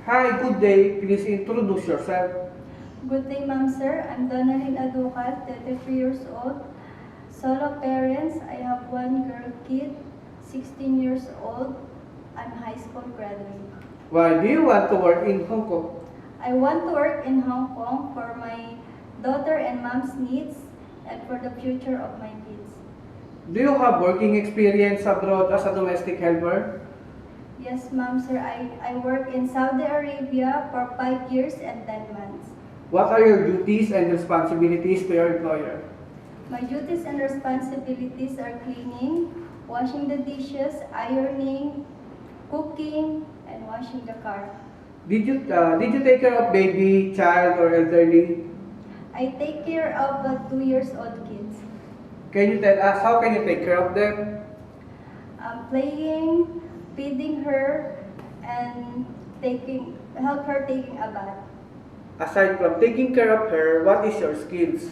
Hi, good day. Please introduce yourself. Good day, ma'am, sir. I'm Donalyn Aducat, 33 years old. Solo parents. I have one girl kid, 16 years old. I'm high school graduate. Why do you want to work in Hong Kong? I want to work in Hong Kong for my daughter and mom's needs and for the future of my kids. Do you have working experience abroad as a domestic helper? Yes, ma'am, sir. I work in Saudi Arabia for 5 years and 10 months. What are your duties and responsibilities to your employer? My duties and responsibilities are cleaning, washing the dishes, ironing, cooking, and washing the car. Did you take care of baby, child, or elderly? I take care of the 2 years old kids. Can you tell us how can you take care of them? Playing, feeding her, and help her taking a bath. Aside from taking care of her, what is your skills?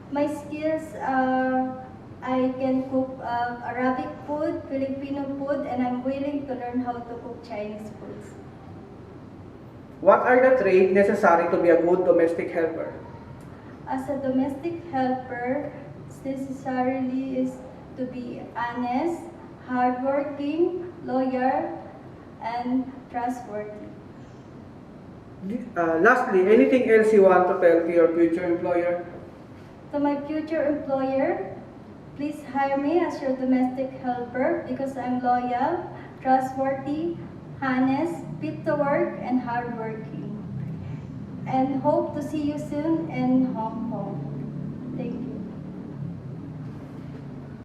My skills, I can cook Arabic food, Filipino food, and I'm willing to learn how to cook Chinese foods. What are the traits necessary to be a good domestic helper? As a domestic helper, necessarily is to be honest, hardworking, loyal, and trustworthy. Lastly, anything else you want to tell to your future employer? To my future employer, please hire me as your domestic helper because I'm loyal, trustworthy, honest, fit to work, and hardworking. And hope to see you soon in Hong Kong. Thank you.